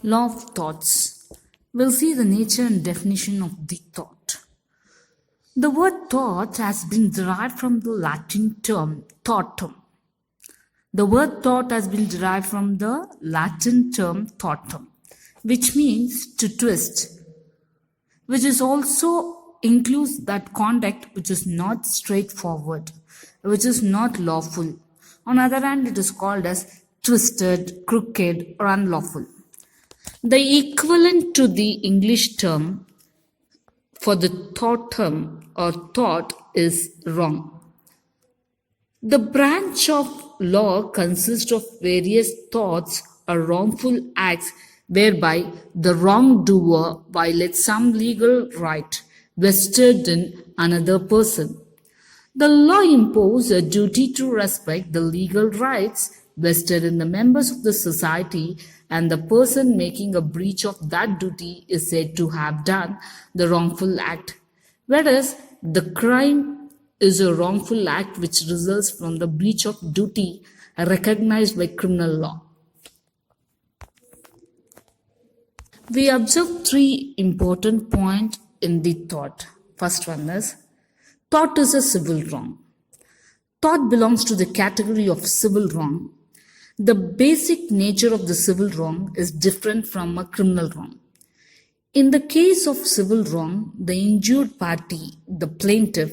Law of thoughts. We'll see the nature and definition of the thought. The word thought has been derived from the Latin term thoughtum. The word thought has been derived from the Latin term thoughtum, which means to twist, which is also includes that conduct which is not straightforward, which is not lawful. On the other hand, it is called as twisted, crooked, or unlawful. The equivalent to the English term for the thoughtum or thought is wrong. The branch of law consists of various thoughts or wrongful acts whereby the wrongdoer violates some legal right vested in another person. The law imposes a duty to respect the legal rights vested in the members of the society, and the person making a breach of that duty is said to have done the wrongful act, whereas the crime is a wrongful act which results from the breach of duty recognized by criminal law. We observe three important points in the thought. First one is, thought is a civil wrong. Thought belongs to the category of civil wrong. The basic nature of the civil wrong is different from a criminal wrong. In the case of civil wrong, the injured party, the plaintiff,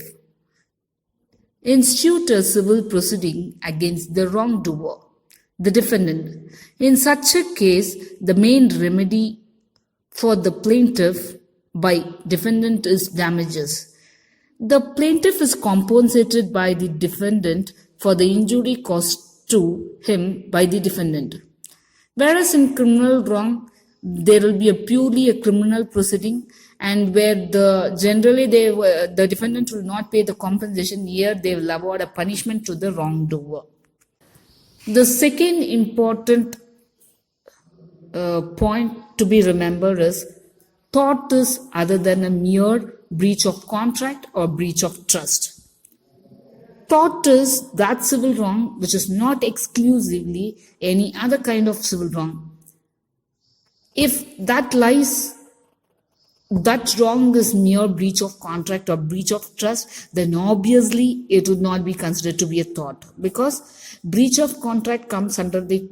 institute a civil proceeding against the wrongdoer, the defendant. In such a case, the main remedy for the plaintiff by defendant is damages. The plaintiff is compensated by the defendant for the injury caused to him by the defendant. Whereas in criminal wrong, there will be purely a criminal proceeding, and where the defendant will not pay the compensation. Here they will award a punishment to the wrongdoer. The second important point to be remembered is, thought is other than a mere breach of contract or breach of trust. Thought is that civil wrong which is not exclusively any other kind of civil wrong. If that wrong is mere breach of contract or breach of trust, then obviously it would not be considered to be a thought, because breach of contract comes under the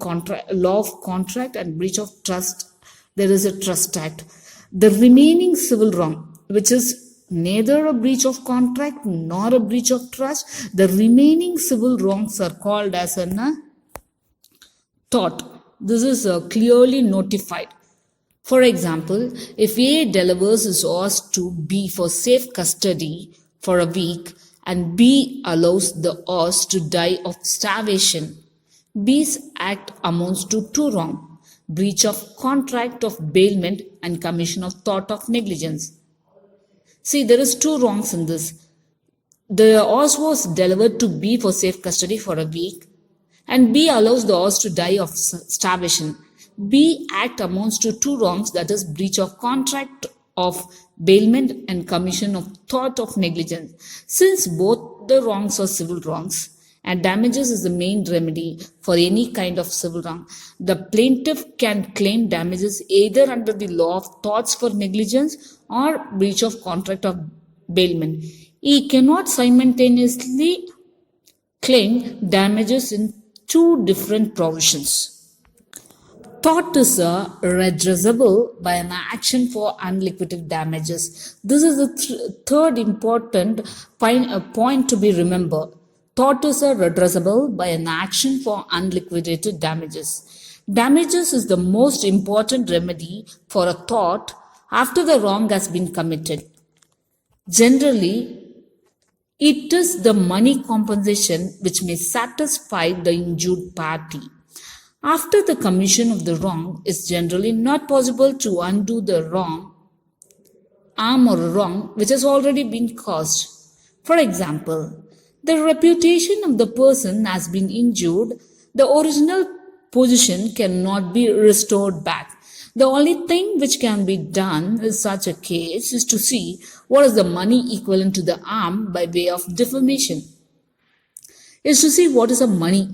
law of contract, and breach of trust, there is a trust act. The remaining civil wrong, which is neither a breach of contract nor a breach of trust, the remaining civil wrongs are called as a thought. This is clearly notified. For example, if A delivers his horse to B for safe custody for a week, and B allows the horse to die of starvation, B's act amounts to two wrongs: breach of contract of bailment and commission of thought of negligence. See, there is two wrongs in this. The horse was delivered to B for safe custody for a week, and B allows the horse to die of starvation. B act amounts to two wrongs, that is breach of contract of bailment and commission of thought of negligence. Since both the wrongs are civil wrongs, and damages is the main remedy for any kind of civil wrong, the plaintiff can claim damages either under the law of thoughts for negligence or breach of contract of bailment. He cannot simultaneously claim damages in two different provisions. Thought is redressable by an action for unliquidated damages. This is the third important point to be remembered. Thought is redressable by an action for unliquidated damages. Damages is the most important remedy for a thought after the wrong has been committed. Generally, it is the money compensation which may satisfy the injured party. After the commission of the wrong, it's generally not possible to undo the harm or wrong which has already been caused. For example, the reputation of the person has been injured. The original position cannot be restored back. The only thing which can be done in such a case is to see what is the money equivalent to the harm by way of defamation. Is to see what is the money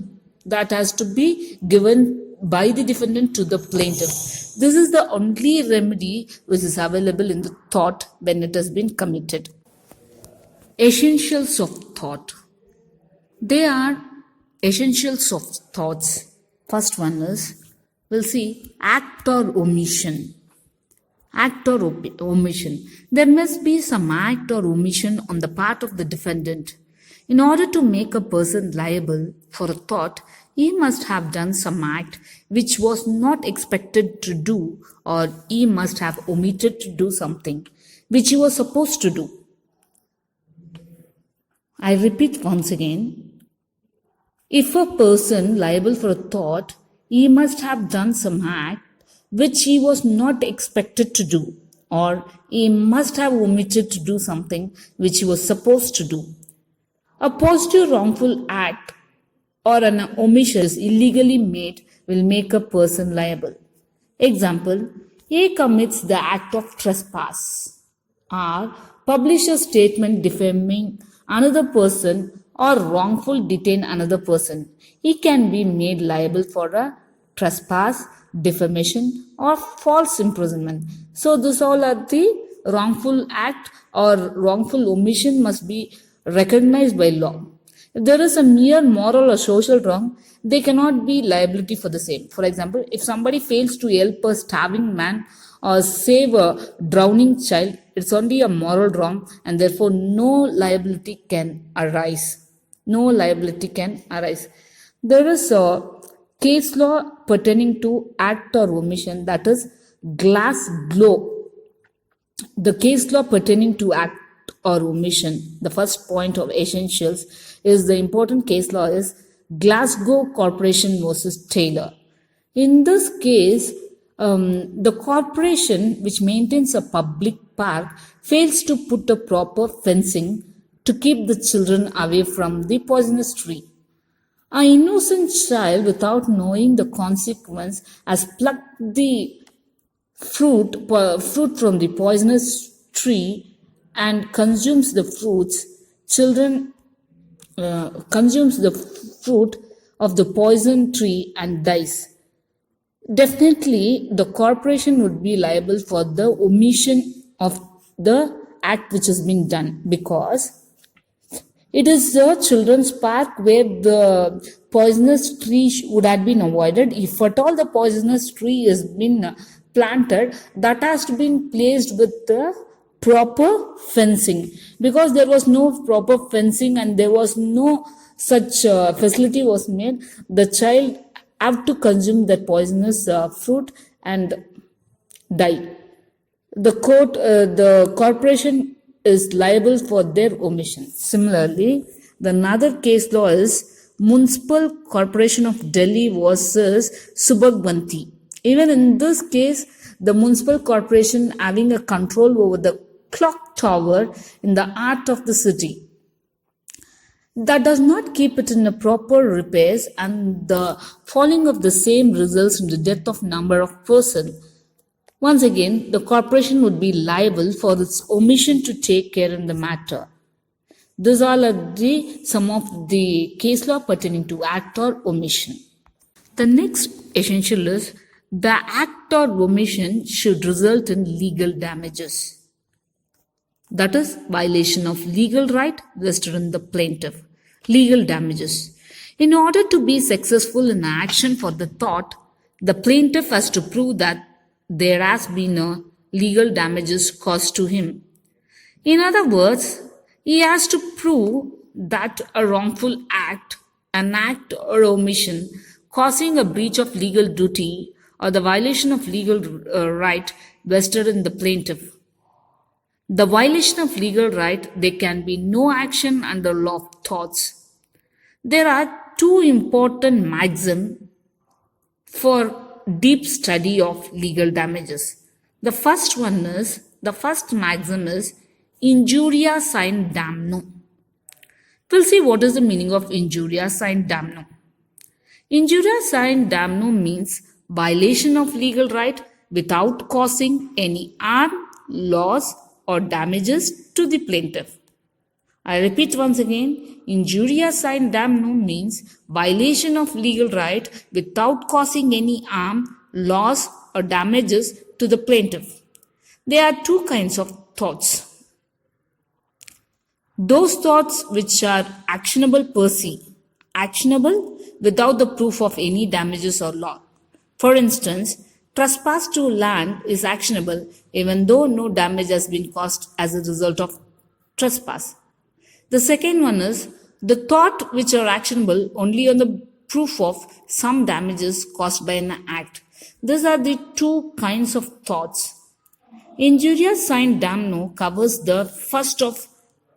that has to be given by the defendant to the plaintiff. This is the only remedy which is available in the thought when it has been committed. Essentials of thought. They are essentials of thoughts. First one is, we'll see act or omission. Act or omission. There must be some act or omission on the part of the defendant. In order to make a person liable for a thought, he must have done some act which was not expected to do, or he must have omitted to do something which he was supposed to do. I repeat once again, if a person liable for a thought, he must have done some act which he was not expected to do, or he must have omitted to do something which he was supposed to do. A positive wrongful act or an omission is illegally made will make a person liable. Example, A commits the act of trespass, or publish a statement defaming another person or wrongful detain another person. He can be made liable for a trespass, defamation, or false imprisonment. So this all are the wrongful act or wrongful omission must be recognized by law. If there is a mere moral or social wrong, they cannot be liability for the same. For example, if somebody fails to help a starving man or save a drowning child, it's only a moral wrong and therefore no liability can arise. No liability can arise. There is a case law pertaining to act or omission, that is Glasgow. The case law pertaining to act or omission, the first point of essentials is the important case law is Glasgow Corporation versus Taylor. In this case, the corporation which maintains a public park fails to put a proper fencing to keep the children away from the poisonous tree. An innocent child, without knowing the consequence, has plucked the fruit from the poisonous tree and consumes the fruits. Children consumes the fruit of the poison tree and dies. Definitely, the corporation would be liable for the omission of the act which has been done, because it is the children's park where the poisonous tree would have been avoided. If at all the poisonous tree has been planted, that has been placed with the proper fencing, because there was no proper fencing and there was no such facility was made. The child have to consume that poisonous fruit and die. The corporation is liable for their omission. Similarly, the another case law is Municipal Corporation of Delhi versus Subhagbanti. Even in this case, the municipal corporation having a control over the clock tower in the heart of the city, that does not keep it in a proper repairs, and the falling of the same results in the death of number of persons. Once again, the corporation would be liable for its omission to take care in the matter. These all are some of the case law pertaining to act or omission. The next essential is the act or omission should result in legal damages. That is violation of legal right vested in the plaintiff. Legal damages. In order to be successful in action for the thought, the plaintiff has to prove that there has been a legal damages caused to him. In other words, he has to prove that a wrongful act, an act or omission causing a breach of legal duty or the violation of legal right vested in the plaintiff. The violation of legal right, there can be no action under law of thoughts. There are two important maxims for deep study of legal damages. The first maxim is injuria sine damno. We'll see what is the meaning of injuria sine damno. Injuria sine damno means violation of legal right without causing any harm, loss, or damages to the plaintiff. I repeat once again, injuria sine damno means violation of legal right without causing any harm, loss, or damages to the plaintiff. There are two kinds of torts. Those torts which are actionable per se, actionable without the proof of any damages or law. For instance, trespass to land is actionable even though no damage has been caused as a result of trespass. The second one is the tort which are actionable only on the proof of some damages caused by an act. These are the two kinds of torts. Injurious sign damno covers the first of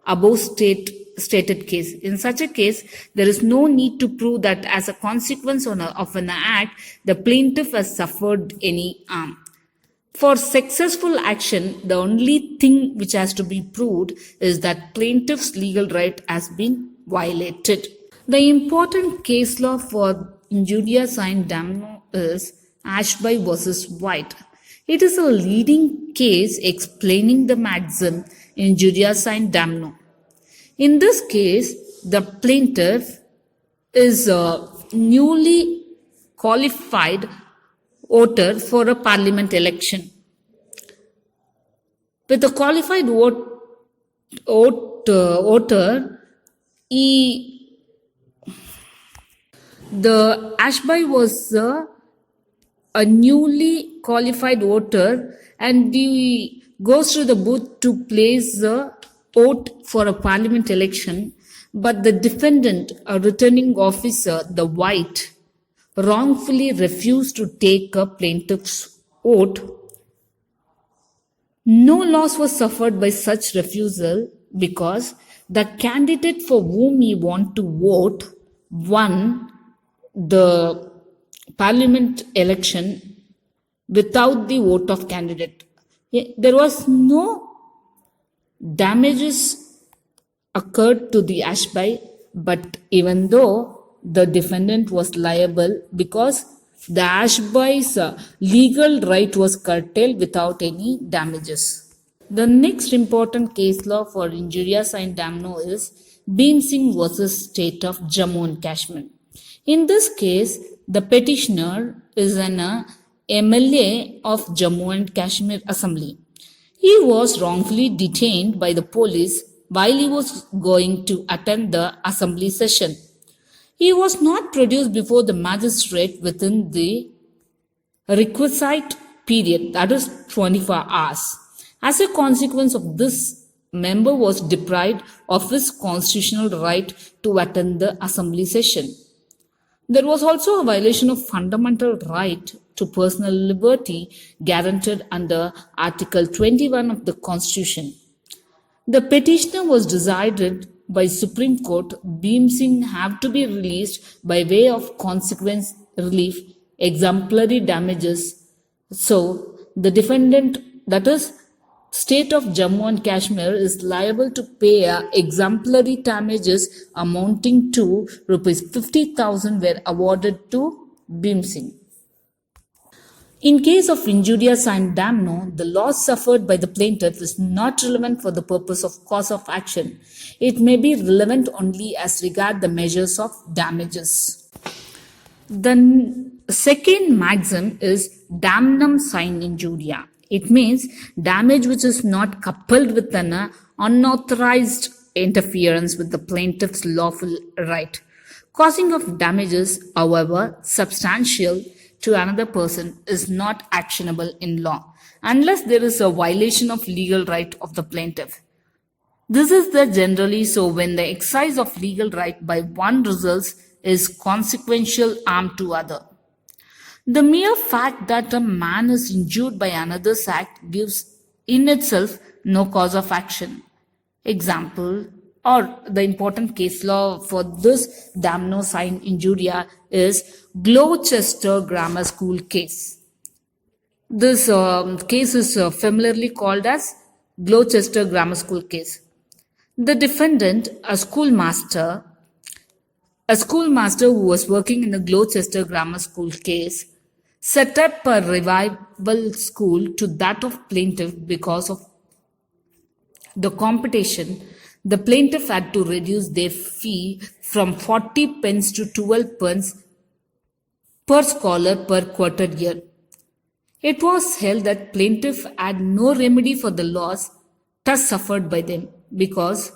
above stated case. In such a case, there is no need to prove that as a consequence of an act, the plaintiff has suffered any harm. For successful action, the only thing which has to be proved is that plaintiff's legal right has been violated. The important case law for injurious sign damno is Ashby versus White. It is a leading case explaining the maxim injurious sign damno. In this case, the plaintiff is a newly qualified voter for a parliament election. With a qualified voter, the Ashby was a newly qualified voter and he goes to the booth to place the vote for a parliament election, but the defendant, a returning officer, the White, wrongfully refused to take a plaintiff's vote. No loss was suffered by such refusal because the candidate for whom he wanted to vote won the parliament election without the vote of candidate. There was no damages occurred to the Ashby, but even though the defendant was liable because the Ashby's legal right was curtailed without any damages. The next important case law for injurious sign damno is Bhim Singh versus State of Jammu and Kashmir. In this case, the petitioner is an MLA of Jammu and Kashmir Assembly. He was wrongfully detained by the police while he was going to attend the assembly session. He was not produced before the magistrate within the requisite period, that is 24 hours. As a consequence of this, member was deprived of his constitutional right to attend the assembly session. There was also a violation of fundamental right to personal liberty guaranteed under Article 21 of the Constitution. The petitioner was decided by Supreme Court. Bhim Singh have to be released by way of consequence relief, exemplary damages. So, the defendant, that is, State of Jammu and Kashmir, is liable to pay exemplary damages amounting to Rs 50,000 were awarded to Bhim Singh. In case of injurious sign damno, the loss suffered by the plaintiff is not relevant for the purpose of cause of action. It may be relevant only as regard the measures of damages. The second maxim is damnum sine injuria. It means damage which is not coupled with an unauthorized interference with the plaintiff's lawful right. Causing of damages, however substantial to another person, is not actionable in law unless there is a violation of legal right of the plaintiff. This is the generally so when the exercise of legal right by one results is consequential harm to other. The mere fact that a man is injured by another's act gives in itself no cause of action. Example, or the important case law for this damno sine injuria is Gloucester Grammar School case. This case is familiarly called as Gloucester Grammar School case. The defendant, a schoolmaster who was working in the Gloucester Grammar School case, set up a rival school to that of plaintiff. Because of the competition, the plaintiff had to reduce their fee from 40 pence to 12 pence per scholar per quarter year. It was held that plaintiff had no remedy for the loss thus suffered by them because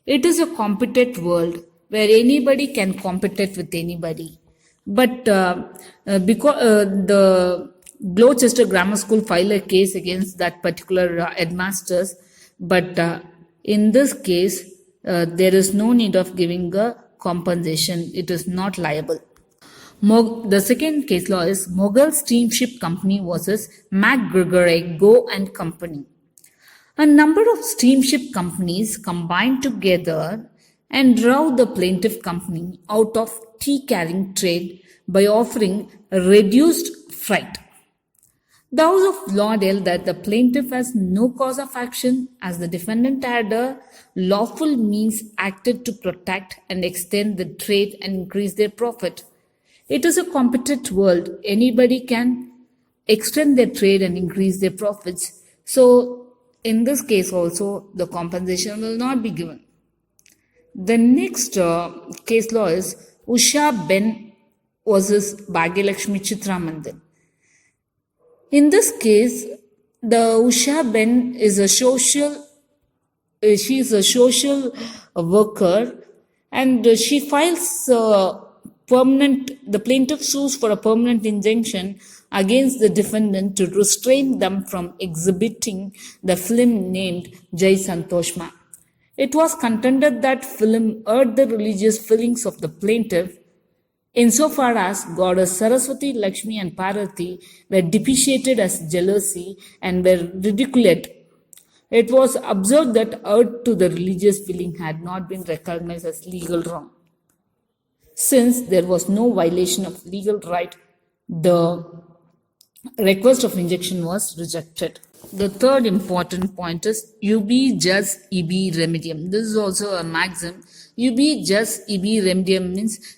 it is a competitive world where anybody can compete with anybody. But because the Gloucester Grammar School filed a case against that particular headmasters, but in this case, there is no need of giving a compensation. It is not liable. The second case law is Mughal Steamship Company versus MacGregor Go and Company. A number of steamship companies combined together and drove the plaintiff company out of tea carrying trade by offering reduced freight. The House of Law held that the plaintiff has no cause of action as the defendant had a lawful means acted to protect and extend the trade and increase their profit. It is a competitive world. Anybody can extend their trade and increase their profits. So, in this case also, the compensation will not be given. The next case law is Usha Ben versus Bhagyalakshmi Chitramandir. In this case, the Usha Ben is a she is a social worker, and she files the plaintiff sues for a permanent injunction against the defendant to restrain them from exhibiting the film named Jai Santoshma. It was contended that film hurt the religious feelings of the plaintiff insofar as goddess Saraswati, Lakshmi, and Parvati were depreciated as jealousy and were ridiculed. It was observed that hurt to the religious feeling had not been recognized as legal wrong. Since there was no violation of legal right, the request of injunction was rejected. The third important point is ubi jus ibi remedium. This is also a maxim. Ubi jus ibi remedium means